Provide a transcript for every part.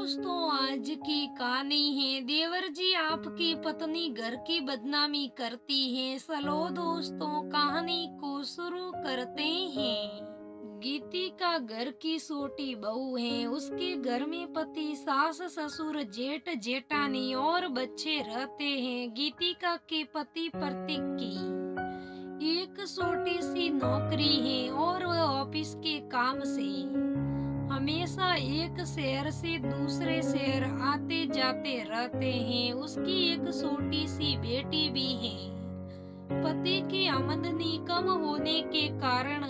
दोस्तों, आज की कहानी है देवर जी आपकी पत्नी घर की बदनामी करती है। चलो दोस्तों, कहानी को शुरू करते हैं। गीती का घर की छोटी बहू है। उसके घर में पति, सास, ससुर, जेठ, जेठानी और बच्चे रहते हैं। गीतिका के पति प्रतीक की एक छोटी सी नौकरी है और वह ऑफिस के काम से हमेशा एक शहर से दूसरे शहर आते जाते रहते हैं। उसकी एक छोटी सी बेटी भी है। पति की आमदनी कम होने के कारण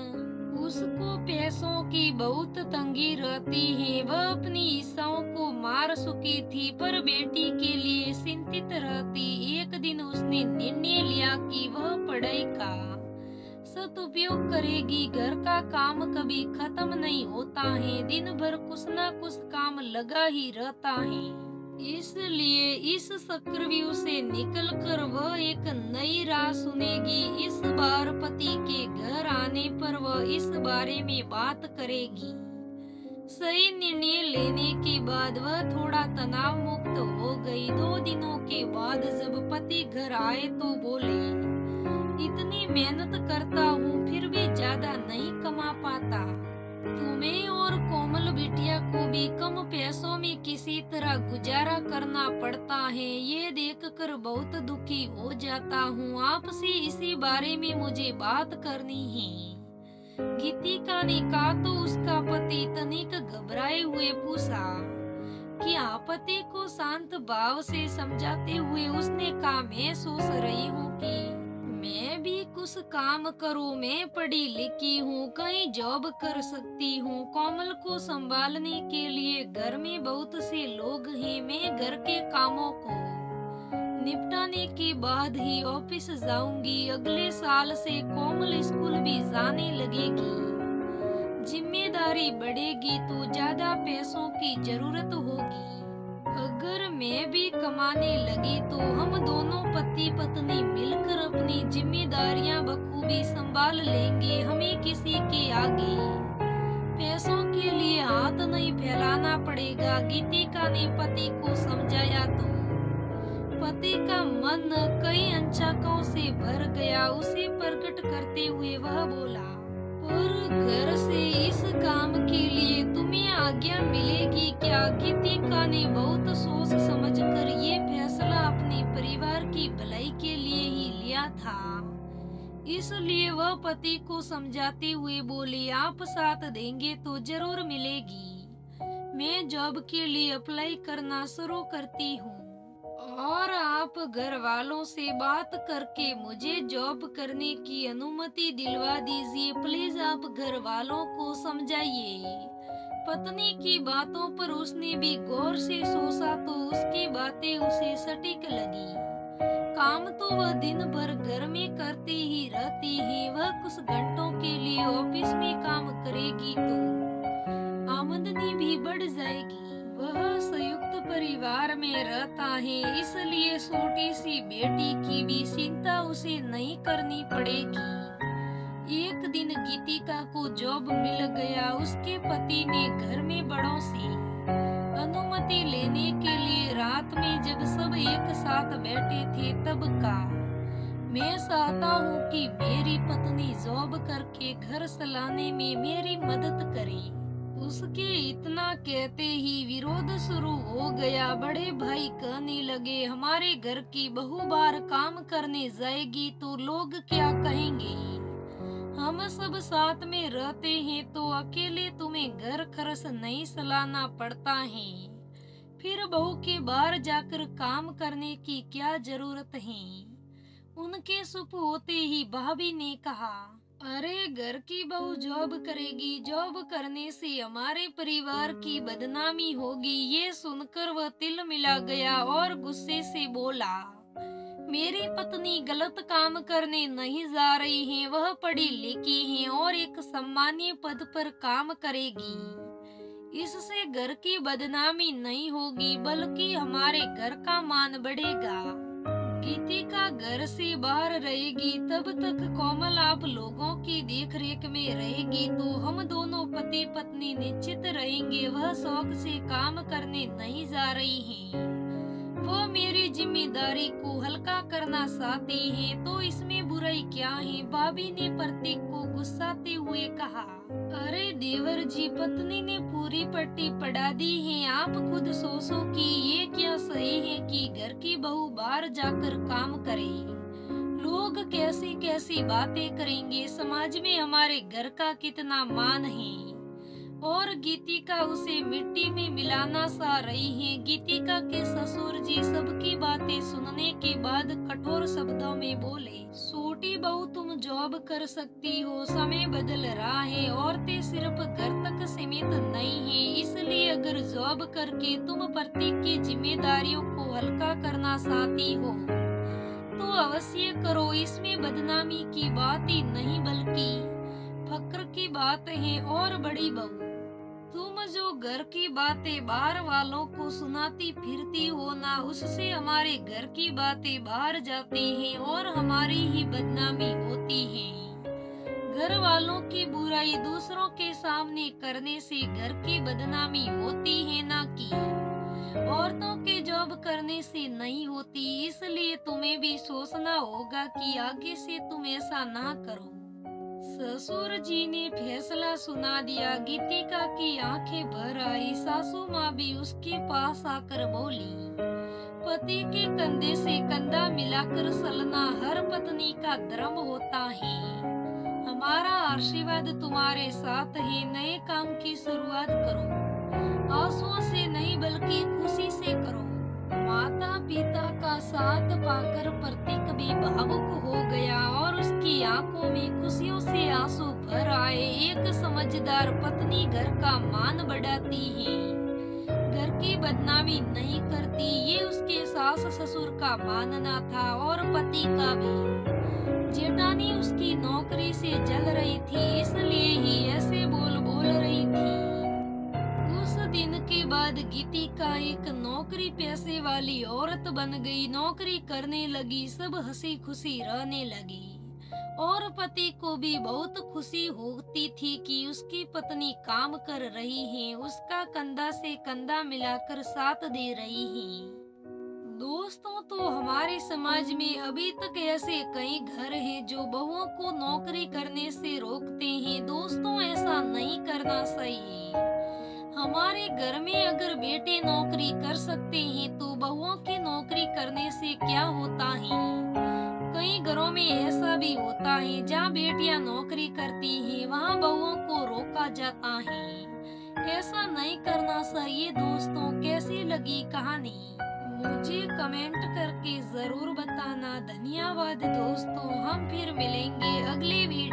उसको पैसों की बहुत तंगी रहती है। वह अपनी इच्छाओं को मार चुकी थी पर बेटी के लिए चिंतित रहती। एक दिन उसने निर्णय लिया कि वह पढ़ाई का सदुपयोग करेगी। घर का काम कभी खत्म नहीं होता है। दिन भर कुछ न कुछ काम लगा ही रहता है। इसलिए इस चक्रव्यूह से निकलकर वह एक नई राह सुनेगी। इस बार पति के घर आने पर वह इस बारे में बात करेगी। सही निर्णय लेने के बाद वह थोड़ा तनाव मुक्त हो गई। 2 दिनों के बाद जब पति घर आए तो बोले, इतनी मेहनत करता हूँ फिर भी ज्यादा नहीं कमा पाता। तुम्हें और कोमल बिटिया को भी कम पैसों में किसी तरह गुजारा करना पड़ता है। ये देखकर बहुत दुखी हो जाता हूँ। आपसे इसी बारे में मुझे बात करनी है। गीतिका ने कहा तो उसका पति तनिक घबराए हुए पूछा कि आप पति को शांत भाव से समझाते हुए उसने कहा, मैं सोच रही हूँ कि मैं भी कुछ काम करूँ। मैं पढ़ी लिखी हूँ, कहीं जॉब कर सकती हूँ। कोमल को संभालने के लिए घर में बहुत से लोग हैं। मैं घर के कामों को निपटाने के बाद ही ऑफिस जाऊंगी। अगले साल से कोमल स्कूल भी जाने लगेगी। जिम्मेदारी बढ़ेगी तो ज्यादा पैसों की जरूरत होगी। अगर मैं भी कमाने लगी तो हम दोनों पति पत्नी मिलकर अपनी जिम्मेदारियां बखूबी संभाल लेंगे। हमें किसी के आगे पैसों के लिए हाथ नहीं फैलाना पड़ेगा। गीतिका ने पति को समझाया तो पति का मन कई अंचकों से भर गया। उसे प्रकट करते हुए वह बोला, पर घर से इस काम के लिए तुम्हें आज्ञा मिलेगी क्या? गीतिका ने बहुत सोच समझकर ये फैसला अपने परिवार की भलाई के लिए ही लिया था। इसलिए वह पति को समझाते हुए बोली, आप साथ देंगे तो जरूर मिलेगी। मैं जॉब के लिए अप्लाई करना शुरू करती हूँ और आप घर वालों से बात करके मुझे जॉब करने की अनुमति दिलवा दीजिए। प्लीज आप घर वालों को समझाइए। पत्नी की बातों पर उसने भी गौर से सोचा तो उसकी बातें उसे सटीक लगी। काम तो वह दिन भर घर में करती ही रहती है। वह कुछ घंटों के लिए ऑफिस में काम करेगी तो आमदनी भी बढ़ जाएगी। वह संयुक्त परिवार में रहता है, इसलिए छोटी सी बेटी की भी चिंता उसे नहीं करनी पड़ेगी। एक दिन गीतिका को जॉब मिल गया। उसके पति ने घर में बड़ों से अनुमति लेने के लिए रात में जब सब एक साथ बैठे थे तब कहा, मैं चाहता हूँ कि मेरी पत्नी जॉब करके घर चलाने में मेरी मदद करे। उसके इतना कहते ही विरोध शुरू हो गया। बड़े भाई कहने लगे, हमारे घर की बहू बाहर काम करने जाएगी तो लोग क्या कहेंगे? हम सब साथ में रहते हैं तो अकेले तुम्हें घर खर्च नहीं चलाना पड़ता है। फिर बहू के बाहर जाकर काम करने की क्या जरूरत है? उनके चुप होते ही भाभी ने कहा, अरे घर की बहू जॉब करेगी, जॉब करने से हमारे परिवार की बदनामी होगी। ये सुनकर वह तिल मिला गया और गुस्से से बोला, मेरी पत्नी गलत काम करने नहीं जा रही है। वह पढ़ी लिखी है और एक सम्मानीय पद पर काम करेगी। इससे घर की बदनामी नहीं होगी बल्कि हमारे घर का मान बढ़ेगा। गीतिका घर से बाहर रहेगी तब तक कोमल आप लोगों की देखरेख में रहेगी, तो हम दोनों पति पत्नी निश्चित रहेंगे। वह शौक से काम करने नहीं जा रही हैं। वो मेरी जिम्मेदारी को हल्का करना चाहती हैं, तो इसमें बुराई क्या है? भाभी ने प्रतीक को गुस्साते हुए कहा। अरे देवर जी, पत्नी ने पूरी पट्टी पढ़ा दी है। आप खुद सोचो कि ये क्या सही है कि घर की बहू बाहर जाकर काम करे। लोग कैसी कैसी बातें करेंगे, समाज में हमारे घर का कितना मान है। और गीतिका उसे मिट्टी में मिलाना सा रही है। गीतिका के ससुर जी सबकी बातें सुनने के बाद कठोर शब्दों में बोले, छोटी बहू तुम जॉब कर सकती हो, समय बदल रहा है, औरतें सिर्फ घर तक सीमित नहीं है, इसलिए अगर जॉब करके तुम प्रतीक की जिम्मेदारियों को हल्का करना चाहती हो तो अवश्य करो। इसमें बदनामी की बात ही नहीं बल्कि फक्र की बात है। और बड़ी बहू, तुम जो घर की बातें बाहर वालों को सुनाती फिरती हो ना, उससे हमारे घर की बातें बाहर जाती हैं और हमारी ही बदनामी होती है। घर वालों की बुराई दूसरों के सामने करने से घर की बदनामी होती है, ना कि औरतों के जॉब करने से नहीं होती। इसलिए तुम्हें भी सोचना होगा कि आगे से तुम ऐसा ना करो। ससुर जी ने फैसला सुना दिया। गीतिका की आंखें भर आई। सासू माँ भी उसके पास आकर बोली, पति के कंधे से कंधा मिलाकर चलना हर पत्नी का धर्म होता है। हमारा आशीर्वाद तुम्हारे साथ है। नए काम की शुरुआत करो, आंसुओं से नहीं बल्कि खुशी से करो। माता पिता का साथ पाकर प्रतीक भी भावुक हो गया और उसकी आंखों में खुशियों से आंसू भर आए। एक समझदार पत्नी घर का मान बढ़ाती है, घर की बदनामी नहीं करती। ये उसके सास ससुर का मानना था और पति का भी। जेठानी उसकी नौकरी से जल रही थी, इसलिए ही ऐसे बोल रही थी। उस दिन के बाद गीतिका एक नौकरी पैसे वाली औरत बन गई। नौकरी करने लगी, सब हंसी खुशी रहने लगी और पति को भी बहुत खुशी होती थी कि उसकी पत्नी काम कर रही है, उसका कंधा से कंधा मिलाकर साथ दे रही है। दोस्तों, तो हमारे समाज में अभी तक ऐसे कई घर हैं जो बहुओं को नौकरी करने से रोकते हैं। दोस्तों, ऐसा नहीं करना चाहिए। हमारे घर में अगर बेटे नौकरी कर सकते हैं तो बहुओं की नौकरी करने से क्या होता है? कई घरों में ऐसा भी होता है जहाँ बेटियां नौकरी करती हैं, वहाँ बहुओं को रोका जाता है। ऐसा नहीं करना चाहिए। दोस्तों, कैसी लगी कहानी मुझे कमेंट करके जरूर बताना। धन्यवाद दोस्तों, हम फिर मिलेंगे अगले वीडियो